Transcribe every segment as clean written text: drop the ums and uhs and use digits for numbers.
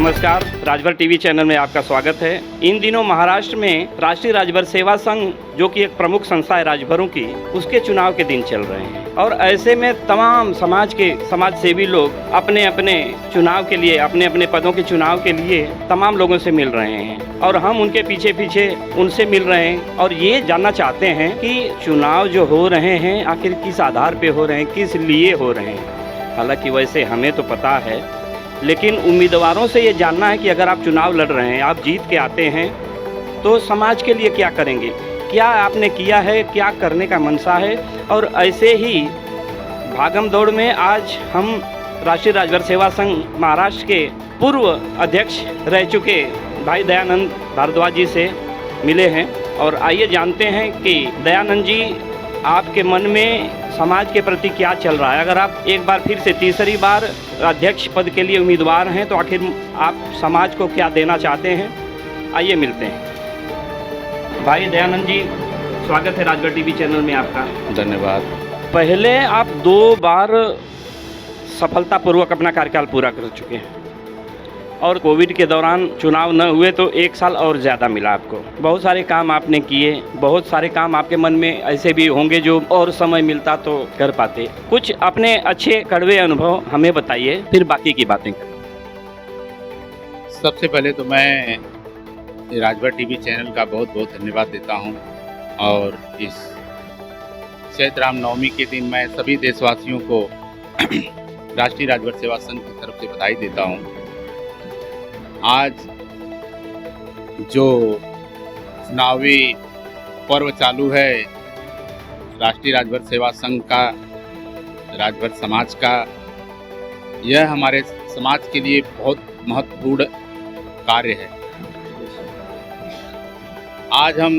नमस्कार, Rajbhar TV channel में आपका स्वागत है। इन दिनों महाराष्ट्र में राष्ट्रीय राजभर सेवा संघ, जो कि एक प्रमुख संस्था है राजभरों की, उसके चुनाव के दिन चल रहे हैं और ऐसे में तमाम समाज सेवी लोग अपने अपने चुनाव के लिए, अपने अपने पदों के चुनाव के लिए तमाम लोगों से मिल रहे हैं और हम उनके पीछे पीछे उनसे मिल रहे हैं और ये जानना चाहते हैं कि चुनाव जो हो रहे हैं आखिर किस आधार पे हो रहे हैं, किस लिए हो रहे हैं। हालांकि वैसे हमें तो पता है, लेकिन उम्मीदवारों से ये जानना है कि अगर आप चुनाव लड़ रहे हैं, आप जीत के आते हैं, तो समाज के लिए क्या करेंगे, क्या आपने किया है, क्या करने का मनसा है। और ऐसे ही भागम दौड़ में आज हम राष्ट्रीय राजभर सेवा संघ महाराष्ट्र के पूर्व अध्यक्ष रह चुके भाई दयानंद भारद्वाज जी से मिले हैं और आइए जानते हैं कि दयानंद जी, आपके मन में समाज के प्रति क्या चल रहा है। अगर आप एक बार फिर से तीसरी बार अध्यक्ष पद के लिए उम्मीदवार हैं तो आखिर आप समाज को क्या देना चाहते हैं, आइए मिलते हैं। भाई दयानंद जी, स्वागत है राजभर टीवी चैनल में आपका। धन्यवाद। पहले आप 2 बार सफलतापूर्वक अपना कार्यकाल पूरा कर चुके हैं और कोविड के दौरान चुनाव न हुए तो 1 साल और ज़्यादा मिला आपको। बहुत सारे काम आपने किए, बहुत सारे काम आपके मन में ऐसे भी होंगे जो और समय मिलता तो कर पाते। कुछ अपने अच्छे कड़वे अनुभव हमें बताइए, फिर बाकी की बातें करें। सबसे पहले तो मैं राजभर टीवी चैनल का बहुत बहुत धन्यवाद देता हूं और इस चैत्र राम नवमी के दिन मैं सभी देशवासियों को राष्ट्रीय राजभर सेवा संघ की तरफ से बधाई देता हूं। आज जो चुनावी पर्व चालू है राष्ट्रीय राजभर सेवा संघ का, राजभर समाज का, यह हमारे समाज के लिए बहुत महत्वपूर्ण कार्य है। आज हम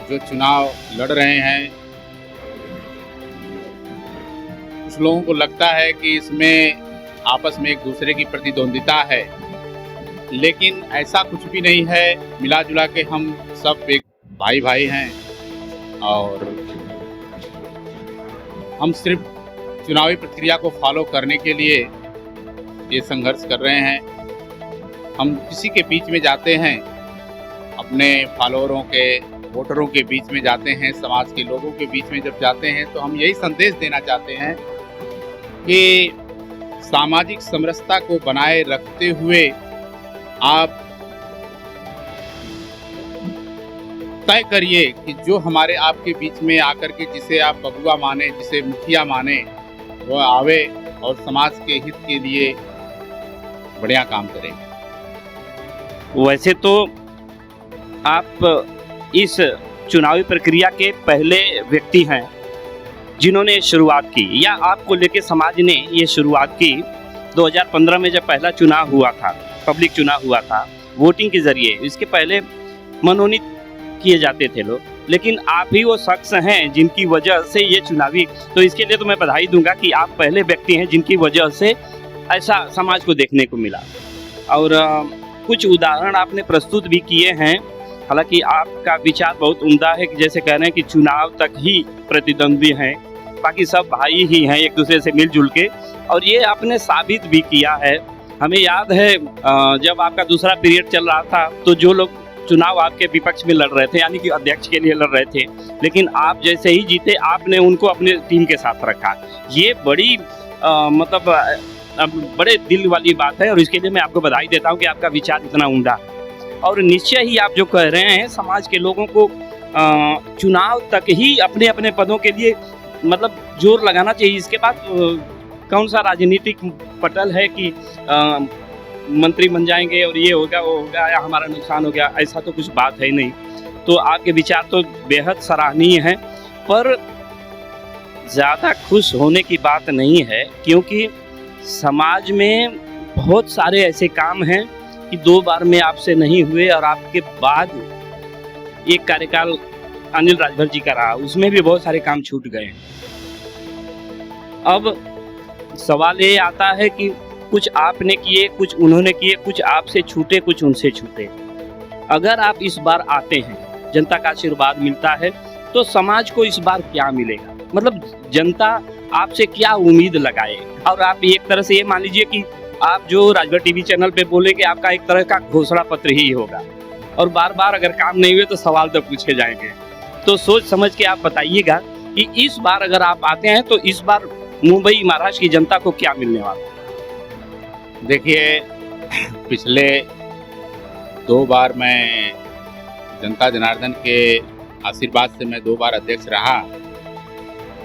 जो चुनाव लड़ रहे हैं, कुछ लोगों को लगता है कि इसमें आपस में एक दूसरे की प्रतिद्वंदिता है, लेकिन ऐसा कुछ भी नहीं है। मिला जुला के हम सब एक भाई भाई हैं और हम सिर्फ चुनावी प्रक्रिया को फॉलो करने के लिए ये संघर्ष कर रहे हैं। हम किसी के बीच में जाते हैं, अपने फॉलोअरों के, वोटरों के बीच में जाते हैं, समाज के लोगों के बीच में जब जाते हैं तो हम यही संदेश देना चाहते हैं कि सामाजिक समरसता को बनाए रखते हुए आप तय करिए कि जो हमारे आपके बीच में आकर के जिसे आप बबुआ माने, जिसे मुखिया माने, वह आवे और समाज के हित के लिए बढ़िया काम करें। वैसे तो आप इस चुनावी प्रक्रिया के पहले व्यक्ति हैं जिन्होंने शुरुआत की, या आपको लेके समाज ने ये शुरुआत की। 2015 में जब पहला चुनाव हुआ था, पब्लिक चुनाव हुआ था वोटिंग के जरिए, इसके पहले मनोनीत किए जाते थे लोग, लेकिन आप ही वो शख्स हैं जिनकी वजह से ये चुनावी, तो इसके लिए तो मैं बधाई दूंगा कि आप पहले व्यक्ति हैं जिनकी वजह से ऐसा समाज को देखने को मिला। और कुछ उदाहरण आपने प्रस्तुत भी किए हैं। हालांकि आपका विचार बहुत उम्दा है कि जैसे कह रहे हैं कि चुनाव तक ही प्रतिद्वंदी हैं, बाकी सब भाई ही हैं एक दूसरे से मिलजुल के, और ये आपने साबित भी किया है। हमें याद है जब आपका दूसरा पीरियड चल रहा था तो जो लोग चुनाव आपके विपक्ष में लड़ रहे थे, यानी कि अध्यक्ष के लिए लड़ रहे थे, लेकिन आप जैसे ही जीते आपने उनको अपने टीम के साथ रखा। ये बड़ी बड़े दिल वाली बात है और इसके लिए मैं आपको बधाई देता हूँ कि आपका विचार इतना उम्दा है। और निश्चय ही आप जो कह रहे हैं, समाज के लोगों को चुनाव तक ही अपने अपने पदों के लिए जोर लगाना चाहिए। इसके बाद कौन सा राजनीतिक पटल है कि मंत्री बन जाएंगे और ये होगा वो होगा या हमारा नुकसान हो गया, ऐसा तो कुछ बात है ही नहीं। तो आपके विचार तो बेहद सराहनीय हैं, पर ज़्यादा खुश होने की बात नहीं है, क्योंकि समाज में बहुत सारे ऐसे काम हैं कि 2 बार में आपसे नहीं हुए और आपके बाद एक कार्यकाल अनिल राजभर जी का रहा, उसमें भी बहुत सारे काम छूट गए। अब सवाल ये आता है कि कुछ आपने किए, कुछ उन्होंने किए, कुछ आपसे छूटे, कुछ उनसे छूटे। अगर आप इस बार आते हैं, जनता का आशीर्वाद मिलता है, तो समाज को इस बार क्या मिलेगा? जनता आपसे क्या उम्मीद लगाए? और आप एक तरह से ये मान लीजिए कि आप जो राजभर टीवी चैनल पे बोले कि आपका एक तरह का घोषणा पत्र ही होगा और बार बार अगर काम नहीं हुए तो सवाल तो पूछे जाएंगे, तो सोच समझ के आप बताइएगा कि इस बार अगर आप आते हैं तो इस बार मुंबई महाराष्ट्र की जनता को क्या मिलने वाला है? देखिए, पिछले 2 बार मैं जनता जनार्दन के आशीर्वाद से मैं 2 बार अध्यक्ष रहा।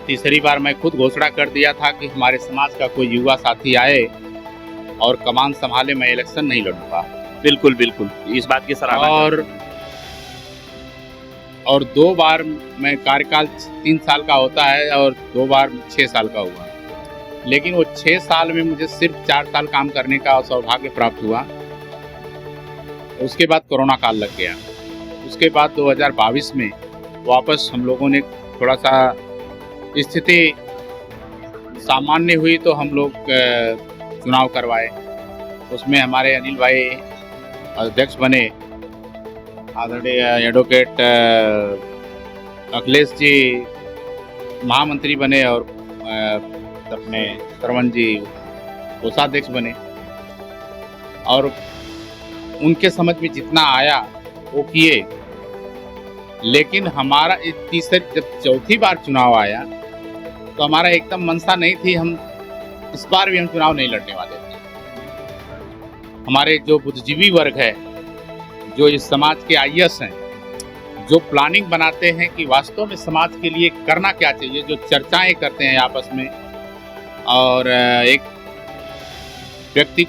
तीसरी बार मैं खुद घोषणा कर दिया था कि हमारे समाज का कोई युवा साथी आए और कमान संभाले, मैं इलेक्शन नहीं लड़ूंगा। बिल्कुल बिल्कुल, इस बात की सराहना और 2 बार मैं कार्यकाल 3 साल का होता है और 2 बार 6 साल का हुआ, लेकिन वो 6 साल में मुझे सिर्फ 4 साल काम करने का सौभाग्य प्राप्त हुआ। उसके बाद कोरोना काल लग गया। उसके बाद 2022 में वापस हम लोगों ने थोड़ा सा स्थिति सामान्य हुई तो हम लोग चुनाव करवाए। उसमें हमारे अनिल भाई अध्यक्ष बने, आदरणीय एडवोकेट अखिलेश जी महामंत्री बने और अपने श्रवण जी कोषाध्यक्ष बने, और उनके समझ में जितना आया वो किए। लेकिन हमारा जब चौथी बार चुनाव आया तो हमारा एकदम मंशा नहीं थी, हम इस बार भी हम चुनाव नहीं लड़ने वाले थे। हमारे जो बुद्धिजीवी वर्ग है, जो इस समाज के आईएएस हैं, जो प्लानिंग बनाते हैं कि वास्तव में समाज के लिए करना क्या चाहिए, जो चर्चाएं करते हैं आपस में, और एक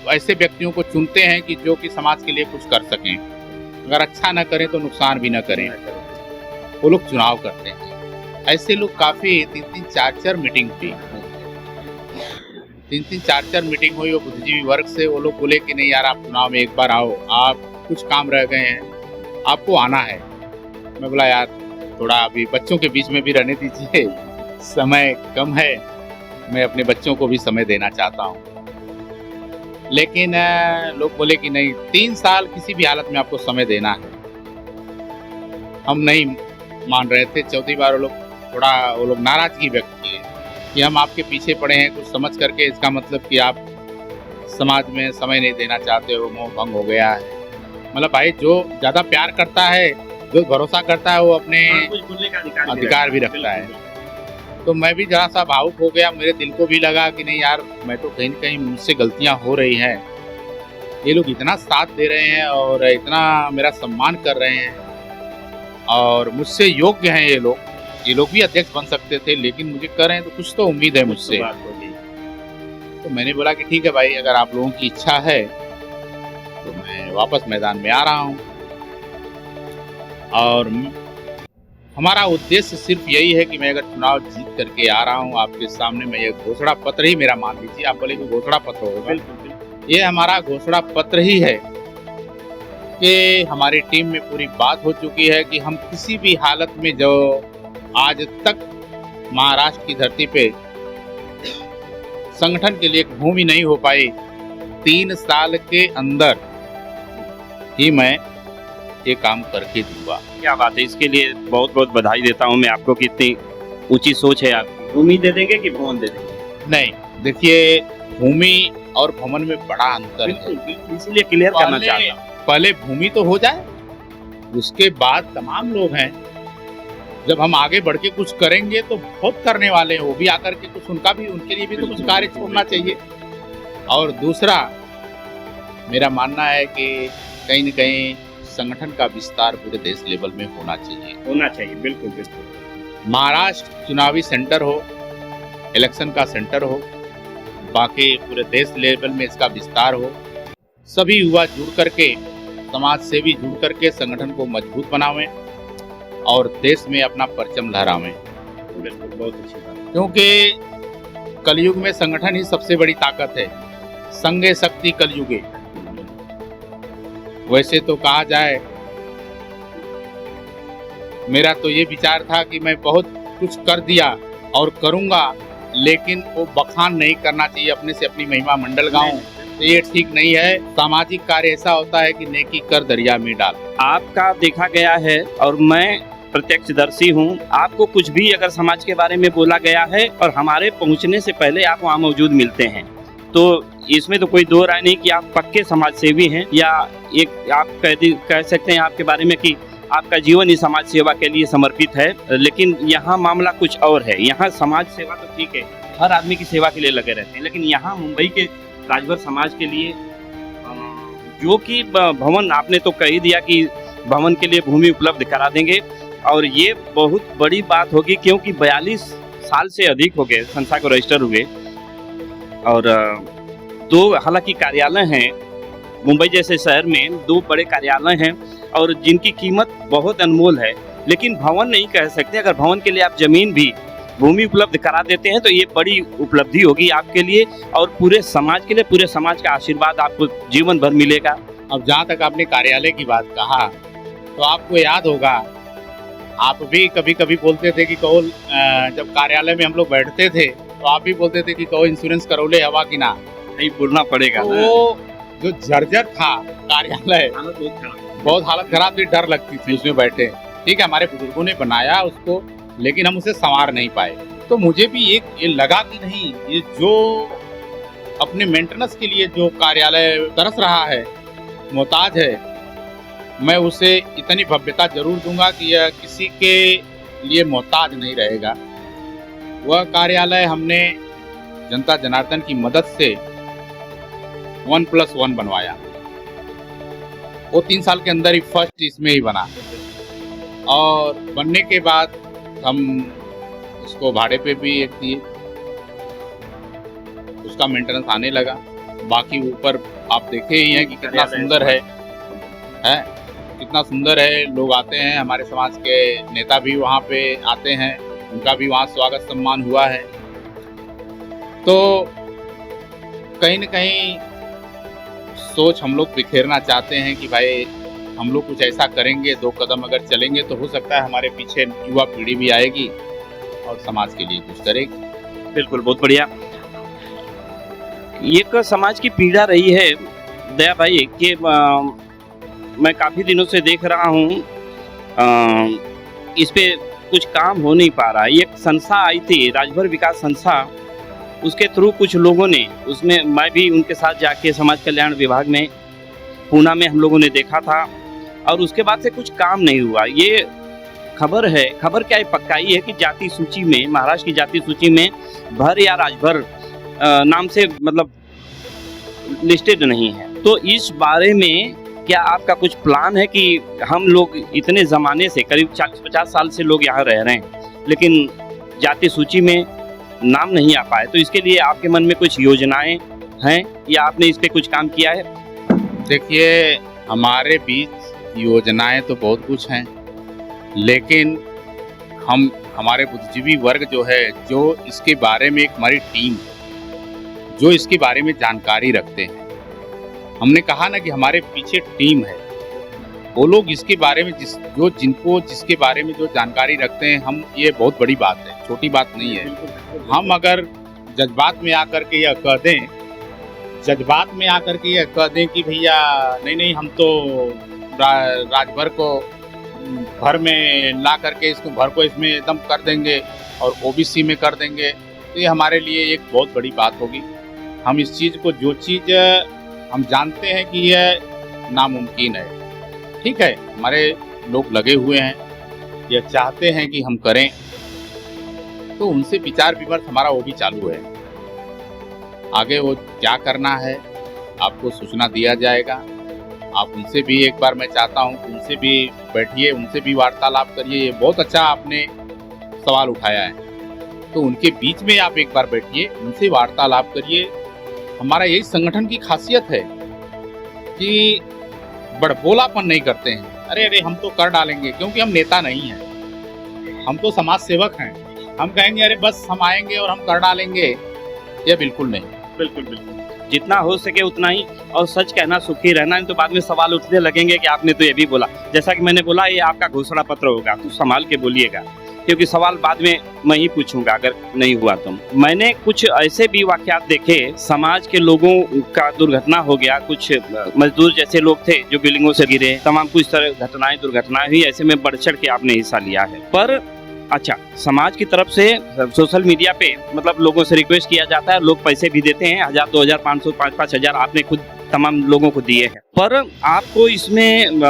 ऐसे व्यक्तियों को चुनते हैं कि जो कि समाज के लिए कुछ कर सकें, अगर अच्छा ना करें तो नुकसान भी ना करें, वो लोग चुनाव करते हैं। ऐसे लोग काफ़ी 3-3, 4-4 मीटिंग हुई, 3-3, 4-4 मीटिंग हुई वो बुद्धिजीवी वर्ग से। वो लोग बोले कि नहीं यार, आप चुनाव में एक बार आओ, आप कुछ काम रह गए हैं, आपको आना है। मैं बोला यार, थोड़ा अभी बच्चों के बीच में भी रहने दीजिए, समय कम है, मैं अपने बच्चों को भी समय देना चाहता हूँ। लेकिन लोग बोले कि नहीं, 3 साल किसी भी हालत में आपको समय देना है। हम नहीं मान रहे थे। चौथी बार वो लोग नाराजगी व्यक्त किए कि हम आपके पीछे पड़े हैं कुछ समझ करके, इसका मतलब कि आप समाज में समय नहीं देना चाहते हो, मोह भंग हो गया है। मतलब भाई, जो ज़्यादा प्यार करता है, जो भरोसा करता है, वो अपने अधिकार भी रखता है। तो मैं भी जरा सा भावुक हो गया, मेरे दिल को भी लगा कि नहीं यार, मैं तो कहीं न कहीं मुझसे गलतियां हो रही हैं। ये लोग इतना साथ दे रहे हैं और इतना मेरा सम्मान कर रहे हैं और मुझसे योग्य हैं ये लोग भी अध्यक्ष बन सकते थे, लेकिन मुझे कर रहे हैं तो कुछ तो उम्मीद है मुझसे। तो मैंने बोला कि ठीक है भाई, अगर आप लोगों की इच्छा है तो मैं वापस मैदान में आ रहा हूँ। और हमारा उद्देश्य सिर्फ यही है कि मैं अगर चुनाव जीत करके आ रहा हूँ आपके सामने, मैं ये घोषणा पत्र ही मेरा मान लीजिए, आप बोले कि घोषणा पत्र होगा, ये हमारा घोषणा पत्र ही है कि हमारी टीम में पूरी बात हो चुकी है कि हम किसी भी हालत में, जो आज तक महाराष्ट्र की धरती पे संगठन के लिए एक भूमि नहीं हो पाई, 3 साल के अंदर ही मैं ये काम करके दूंगा। क्या बात है, इसके लिए बहुत बहुत बधाई देता हूँ मैं आपको कि इतनी ऊंची सोच है आपकी। उम्मीद दे देंगे कि भवन दे देंगे? नहीं, देखिए, भूमि और भवन में बड़ा अंतर है, इसलिए क्लियर करना चाहता हूँ। पहले भूमि तो हो जाए, उसके बाद तमाम लोग हैं। जब हम आगे बढ़ के कुछ करेंगे तो बहुत करने वाले हैं, वो भी आकर के कुछ उनके लिए भी तो कुछ कार्य छोड़ना चाहिए। और दूसरा, मेरा मानना है कि कहीं न कहीं संगठन का विस्तार पूरे देश लेवल में होना चाहिए। बिल्कुल बिल्कुल। महाराष्ट्र चुनावी सेंटर हो, इलेक्शन का सेंटर हो, बाकी पूरे देश लेवल में इसका विस्तार हो। सभी युवा जुड़ करके, समाज सेवी जुड़ करके संगठन को मजबूत बनावें और देश में अपना परचम लहरावें। बिल्कुल, बहुत अच्छी बात। क्योंकि कलयुग में संगठन ही सबसे बड़ी ताकत है। संगे शक्ति कलयुगे। वैसे तो कहा जाए, मेरा तो ये विचार था कि मैं बहुत कुछ कर दिया और करूंगा, लेकिन वो बखान नहीं करना चाहिए, अपने से अपनी महिमा मंडल गाऊं, तो ये ठीक नहीं है। सामाजिक कार्य ऐसा होता है कि नेकी कर दरिया में डाल। आपका देखा गया है और मैं प्रत्यक्षदर्शी हूँ, आपको कुछ भी अगर समाज के बारे में बोला गया है और हमारे पहुँचने से पहले आप वहाँ मौजूद मिलते हैं, तो इसमें तो कोई दो राय नहीं कि आप पक्के समाज सेवी हैं, या एक आप कह सकते हैं आपके बारे में कि आपका जीवन ही समाज सेवा के लिए समर्पित है। लेकिन यहाँ मामला कुछ और है। यहाँ समाज सेवा तो ठीक है, हर आदमी की सेवा के लिए लगे रहते हैं, लेकिन यहाँ मुंबई के राजभर समाज के लिए जो कि भवन, आपने तो कह ही दिया कि भवन के लिए भूमि उपलब्ध करा देंगे, और ये बहुत बड़ी बात होगी क्योंकि 42 साल से अधिक हो गए संस्था को रजिस्टर हुए, और 2 हालांकि कार्यालय हैं मुंबई जैसे शहर में, 2 बड़े कार्यालय हैं और जिनकी कीमत बहुत अनमोल है, लेकिन भवन नहीं कह सकते। अगर भवन के लिए आप जमीन भी भूमि उपलब्ध करा देते हैं तो ये बड़ी उपलब्धि होगी आपके लिए और पूरे समाज के लिए। पूरे समाज का आशीर्वाद आपको जीवन भर मिलेगा। अब जहाँ तक आपने कार्यालय की बात कहा, तो आपको याद होगा, आप भी कभी कभी बोलते थे कि कहो, जब कार्यालय में हम लोग बैठते थे तो आप भी बोलते थे कि कहो इंश्योरेंस करौले हवा की ना, नहीं बोलना पड़ेगा। तो वो जो जर्जर था कार्यालय, बहुत हालत खराब थी, डर लगती थी उसमें बैठे। ठीक है, हमारे बुजुर्गों ने बनाया उसको, लेकिन हम उसे संवार नहीं पाए। तो मुझे भी ये लगा कि नहीं, ये जो अपने मेंटेनेंस के लिए जो कार्यालय तरस रहा है, मोहताज है, मैं उसे इतनी भव्यता जरूर दूंगा कि यह किसी के लिए मोहताज नहीं रहेगा। वह कार्यालय हमने जनता जनार्दन की मदद से 1+1 बनवाया। वो 3 साल के अंदर ही फर्स्ट इसमें ही बना, और बनने के बाद हम उसको भाड़े पे भी एक दिए, उसका मेंटेनेंस आने लगा। बाकी ऊपर आप देखे ही हैं कि कितना सुंदर है, कितना सुंदर है। लोग आते हैं, हमारे समाज के नेता भी वहाँ पे आते हैं, उनका भी वहाँ स्वागत सम्मान हुआ है। तो कहीं न कहीं सोच हम लोग बिखेरना चाहते हैं कि भाई हम लोग कुछ ऐसा करेंगे, 2 कदम अगर चलेंगे तो हो सकता है हमारे पीछे युवा पीढ़ी भी आएगी और समाज के लिए कुछ करेगी। बिल्कुल, बहुत बढ़िया। एक समाज की पीड़ा रही है दया भाई कि मैं काफ़ी दिनों से देख रहा हूँ इस पे कुछ काम हो नहीं पा रहा। एक संस्था आई थी, राजभर विकास संस्था, उसके थ्रू कुछ लोगों ने, उसमें मैं भी उनके साथ जाके समाज कल्याण विभाग में पूना में हम लोगों ने देखा था, और उसके बाद से कुछ काम नहीं हुआ। ये खबर है, खबर क्या है, पक्काई है कि जाति सूची में, महाराष्ट्र की जाति सूची में भर या राजभर नाम से मतलब लिस्टेड नहीं है। तो इस बारे में क्या आपका कुछ प्लान है कि हम लोग इतने ज़माने से, करीब 40-50 साल से लोग यहाँ रह रहे हैं, लेकिन जाति सूची में नाम नहीं आ पाए, तो इसके लिए आपके मन में कुछ योजनाएं हैं या आपने इस पे कुछ काम किया है? देखिए, हमारे बीच योजनाएं तो बहुत कुछ हैं, लेकिन हमारे बुद्धिजीवी वर्ग जो है, जो इसके बारे में, एक हमारी टीम जो इसके बारे में जानकारी रखते हैं, हमने कहा ना कि हमारे पीछे टीम है, वो लोग इसके बारे में जिसके बारे में जो जानकारी रखते हैं, हम, ये बहुत बड़ी बात है, छोटी बात नहीं है। हम अगर जज्बात में आकर के यह कह दें कि भैया नहीं हम तो राजभर को भर में ला करके इसको भर को इसमें एकदम कर देंगे और ओबीसी में कर देंगे, तो ये हमारे लिए एक बहुत बड़ी बात होगी। हम इस चीज़ को, जो चीज़ हम जानते हैं कि यह नामुमकिन है, ठीक है, हमारे लोग लगे हुए हैं, यह चाहते हैं कि हम करें, तो उनसे विचार विमर्श हमारा वो भी चालू है। आगे वो क्या करना है आपको सूचना दिया जाएगा। आप उनसे भी एक बार, मैं चाहता हूँ कि उनसे भी बैठिए, उनसे भी वार्तालाप करिए। ये बहुत अच्छा आपने सवाल उठाया है, तो उनके बीच में आप एक बार बैठिए, उनसे वार्तालाप करिए। हमारा यही संगठन की खासियत है कि बड़बोलापन नहीं करते हैं, अरे हम तो कर डालेंगे, क्योंकि हम नेता नहीं हैं, हम तो समाज सेवक हैं। हम कहेंगे अरे बस हम आएंगे और हम कर डालेंगे, ये बिल्कुल नहीं। बिल्कुल बिल्कुल, जितना हो सके उतना ही, और सच कहना, सुखी रहना। नहीं तो बाद में सवाल उठने लगेंगे कि आपने तो ये भी बोला। जैसा कि मैंने बोला, ये आपका घोषणा पत्र होगा, तो संभाल के बोलिएगा, क्योंकि सवाल बाद में मैं ही पूछूंगा अगर नहीं हुआ तो। मैंने कुछ ऐसे भी वाकयात देखे, समाज के लोगों का दुर्घटना हो गया, कुछ मजदूर जैसे लोग थे जो बिल्डिंगों से गिरे, तमाम कुछ तरह घटनाएं, दुर्घटनाएं हुई, ऐसे में बढ़ चढ़ के आपने हिस्सा लिया है। पर अच्छा, समाज की तरफ से सोशल मीडिया पे मतलब लोगों से रिक्वेस्ट किया जाता है, लोग पैसे भी देते हैं, 1000, 2000, 500, 5-5 हजार आपने खुद तमाम लोगों को दिए हैं। पर आपको इसमें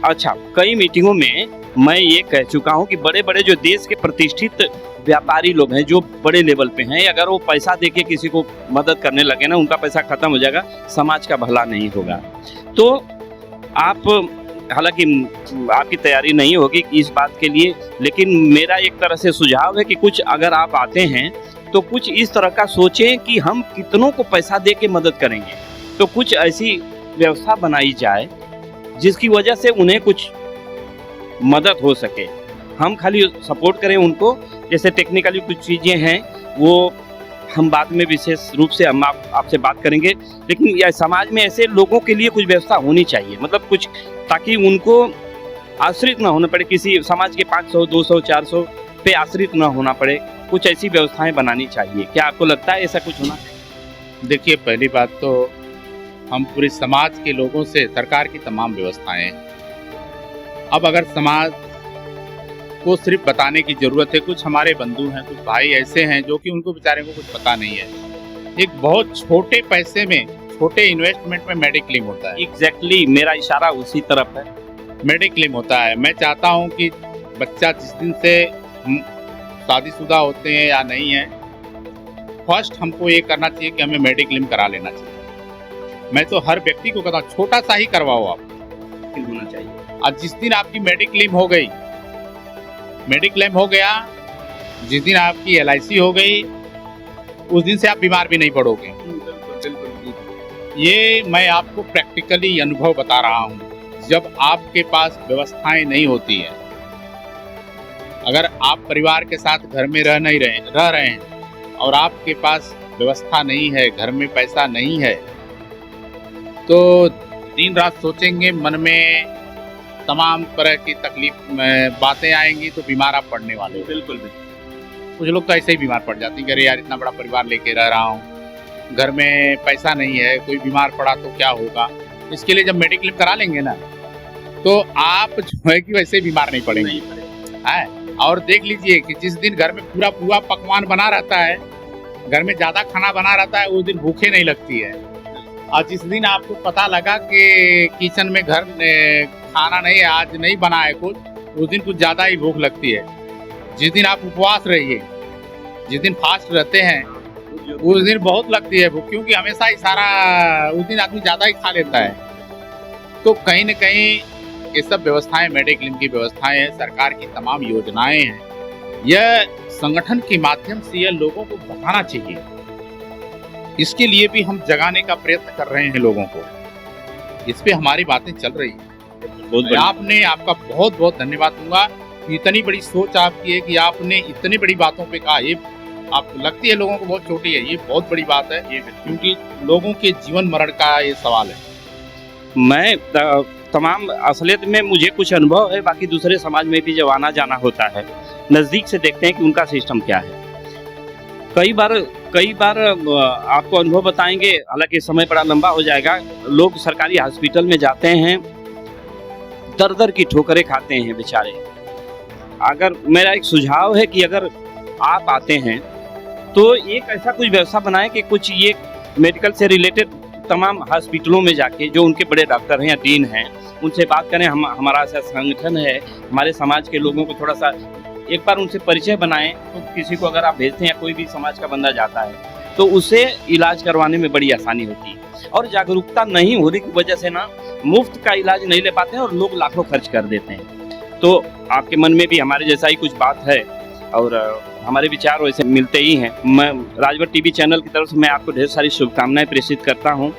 अच्छा, कई मीटिंगों में मैं ये कह चुका हूँ कि बड़े-बड़े जो देश के प्रतिष्ठित व्यापारी लोग हैं, जो बड़े लेवल पे हैं, अगर वो पैसा देके किसी को मदद करने लगे ना, उनका पैसा खत्म हो जाएगा, समाज का भला नहीं होगा। तो आप, हालांकि आपकी तैयारी नहीं होगी इस बात के लिए, लेकिन मेरा एक तरह से सुझाव है कि कुछ अगर आप आते हैं तो कुछ इस तरह का सोचें कि हम कितनों को पैसा दे के मदद करेंगे। तो कुछ ऐसी व्यवस्था बनाई जाए जिसकी वजह से उन्हें कुछ मदद हो सके। हम खाली सपोर्ट करें उनको, जैसे टेक्निकली कुछ चीज़ें हैं वो हम बाद में विशेष रूप से हम आपसे बात करेंगे, लेकिन यह समाज में ऐसे लोगों के लिए कुछ व्यवस्था होनी चाहिए, मतलब कुछ, ताकि उनको आश्रित ना होना पड़े किसी समाज के 500, 200, 400 पे आश्रित ना होना पड़े। कुछ ऐसी व्यवस्थाएं बनानी चाहिए। क्या आपको लगता है ऐसा कुछ होना चाहिए? देखिए, पहली बात तो हम पूरे समाज के लोगों से सरकार की तमाम व्यवस्थाएं, अब अगर समाज को सिर्फ बताने की जरूरत है, कुछ हमारे बंधु हैं, कुछ भाई ऐसे हैं जो कि उनको बेचारे को कुछ पता नहीं है। एक बहुत छोटे पैसे में, छोटे इन्वेस्टमेंट में मेडिक्लेम होता है। एग्जैक्टली, मेरा इशारा उसी तरफ है। मेडिक्लेम होता है। मैं चाहता हूं कि बच्चा जिस दिन से शादीशुदा होते हैं या नहीं है, फर्स्ट हमको ये करना चाहिए कि हमें मेडिक्लेम करा लेना चाहिए। मैं तो हर व्यक्ति को कहता हूँ, छोटा सा ही करवाओ आप, होना चाहिए। और जिस दिन आपकी मेडिक्लेम हो गई, मेडिक्लेम हो गया, जिस दिन आपकी LIC हो गई, उस दिन से आप बीमार भी नहीं पड़ोगे। ये मैं आपको प्रैक्टिकली अनुभव बता रहा हूँ। जब आपके पास व्यवस्थाएं नहीं होती है, अगर आप परिवार के साथ घर में रह रहे हैं और आपके पास व्यवस्था नहीं है, घर में पैसा नहीं है, तो दिन रात सोचेंगे, मन में तमाम तरह की तकलीफ बातें आएंगी, तो बीमार आप पड़ने वाले हो। बिल्कुल। कुछ लोग तो ऐसे ही बीमार पड़ जाते हैं, अरे यार इतना बड़ा परिवार लेके रह रहा हूँ, घर में पैसा नहीं है, कोई बीमार पड़ा तो क्या होगा। इसके लिए जब मेडिक्लेम करा लेंगे ना, तो आप जो है कि वैसे बीमार नहीं पड़ेंगे। और देख लीजिए कि जिस दिन घर में पूरा पकवान बना रहता है, घर में ज़्यादा खाना बना रहता है, उस दिन भूखे नहीं लगती है। और जिस दिन आपको पता लगा कि किचन में घर खाना नहीं है, आज नहीं बना है कुछ, उस दिन कुछ ज़्यादा ही भूख लगती है। जिस दिन आप उपवास रहिए, जिस दिन फास्ट रहते हैं, उस दिन बहुत लगती है भूख, क्योंकि हमेशा ही उस दिन आदमी ज़्यादा ही खा लेता है। तो कहीं न कहीं ये सब व्यवस्थाएं, मेडिक्लेम की व्यवस्थाएं हैं, सरकार की तमाम योजनाएं हैं, यह संगठन के माध्यम से यह लोगों को बताना चाहिए। इसके लिए भी हम जगाने का प्रयत्न कर रहे हैं लोगों को। इस पे हमारी बातें चल रही है। आपका बहुत बहुत धन्यवाद दूंगा। इतनी बड़ी सोच आपकी है कि आपने इतनी बड़ी बातों पे कहा। ये आपको लगती है लोगों को बहुत छोटी है, ये बहुत बड़ी बात है, क्योंकि लोगों के जीवन मरण का ये सवाल है। मैं तमाम असलियत में मुझे कुछ अनुभव है, बाकी दूसरे समाज में भी जब आना जाना होता है, नज़दीक से देखते हैं कि उनका सिस्टम क्या है। कई बार आपको अनुभव बताएंगे, हालांकि समय बड़ा लंबा हो जाएगा। लोग सरकारी हॉस्पिटल में जाते हैं, दर की ठोकरें खाते हैं बेचारे। अगर मेरा एक सुझाव है कि अगर आप आते हैं तो एक ऐसा कुछ व्यवस्था बनाएं कि कुछ ये मेडिकल से रिलेटेड तमाम हॉस्पिटलों में जाके जो उनके बड़े डॉक्टर हैं या डीन हैं, उनसे बात करें। हमारा ऐसा संगठन है, हमारे समाज के लोगों को थोड़ा सा एक बार उनसे परिचय बनाएं। तो किसी को अगर आप भेजते हैं या कोई भी समाज का बंदा जाता है तो उसे इलाज करवाने में बड़ी आसानी होती है। और जागरूकता नहीं होने की वजह से ना मुफ्त का इलाज नहीं ले पाते हैं और लोग लाखों खर्च कर देते हैं। तो आपके मन में भी हमारे जैसा ही कुछ बात है और हमारे विचार वैसे मिलते ही हैं। मैं राजभर टीवी चैनल की तरफ से मैं आपको ढेर सारी शुभकामनाएं प्रेषित करता हूं।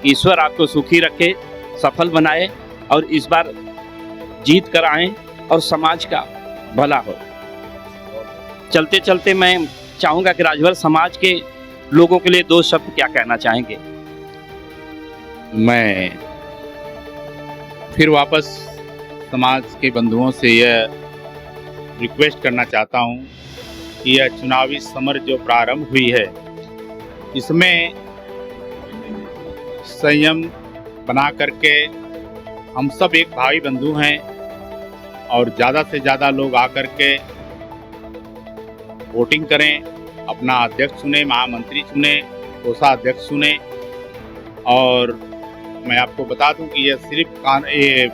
ईश्वर आपको सुखी रखे, सफल बनाए और इस बार जीत कर आए और समाज का भला हो। चलते चलते मैं चाहूँगा कि राजभर समाज के लोगों के लिए 2 शब्द क्या कहना चाहेंगे? मैं फिर वापस समाज के बंधुओं से यह रिक्वेस्ट करना चाहता हूं कि यह चुनावी समर जो प्रारंभ हुई है, इसमें संयम बना करके हम सब एक भाई बंधु हैं और ज़्यादा से ज़्यादा लोग आकर के वोटिंग करें, अपना अध्यक्ष चुने, महामंत्री चुने, कोषाध्यक्ष चुने। और मैं आपको बता दूं कि ये सिर्फ ये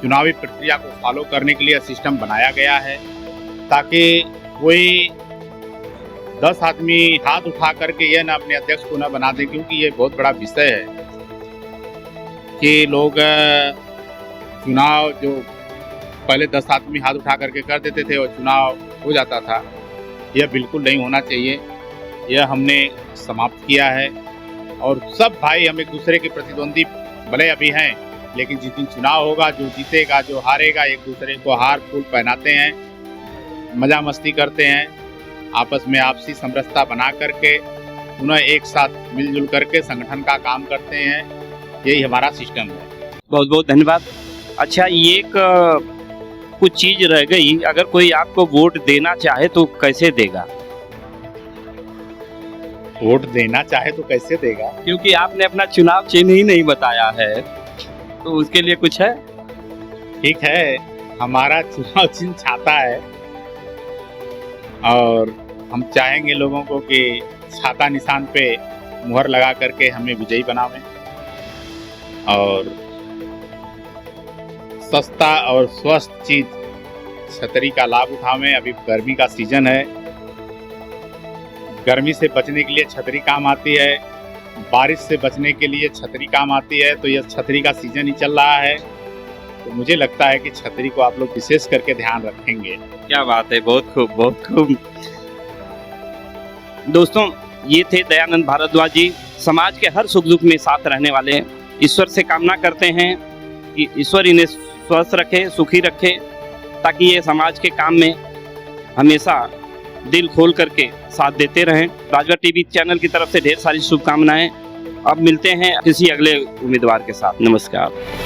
चुनावी प्रक्रिया को फॉलो करने के लिए सिस्टम बनाया गया है, ताकि कोई 10 आदमी हाथ उठा करके ये ना अपने अध्यक्ष को न बना दें, क्योंकि ये बहुत बड़ा विषय है कि लोग चुनाव जो पहले 10 आदमी हाथ उठा करके कर देते थे और चुनाव हो जाता था, यह बिल्कुल नहीं होना चाहिए। यह हमने समाप्त किया है और सब भाई हम एक दूसरे के प्रतिद्वंदी भले अभी हैं, लेकिन जिस दिन चुनाव होगा, जो जीतेगा जो हारेगा, एक दूसरे को हार फूल पहनाते हैं, मज़ा मस्ती करते हैं, आपस में आपसी समरसता बना करके पुनः एक साथ मिलजुल करके संगठन का काम करते हैं। यही हमारा सिस्टम है। बहुत बहुत धन्यवाद। अच्छा, ये कुछ चीज रह गई, अगर कोई आपको वोट देना चाहे तो कैसे देगा? वोट देना चाहे तो कैसे देगा? क्योंकि आपने अपना चुनाव चिन्ह ही नहीं बताया है, तो उसके लिए कुछ है? ठीक है, हमारा चुनाव चिन्ह छाता है और हम चाहेंगे लोगों को कि छाता निशान पे मुहर लगा करके हमें विजयी बनावें और सस्ता और स्वस्थ चीज छतरी का लाभ उठावें। अभी गर्मी का सीजन है, गर्मी से बचने के लिए छतरी काम आती है, बारिश से बचने के लिए छतरी काम आती है। तो यह छतरी का सीजन ही चल रहा है, तो मुझे लगता है कि छतरी को आप लोग विशेष करके ध्यान रखेंगे। क्या बात है, बहुत खूब बहुत खूब। दोस्तों, ये थे दयानंद भारद्वाज जी, समाज के हर सुख दुख में साथ रहने वाले। ईश्वर से कामना करते हैं कि ईश्वर इन्हें स्वस्थ रखे, सुखी रखे, ताकि ये समाज के काम में हमेशा दिल खोल करके साथ देते रहें। राजभर टीवी चैनल की तरफ से ढेर सारी शुभकामनाएं। अब मिलते हैं किसी अगले उम्मीदवार के साथ। नमस्कार।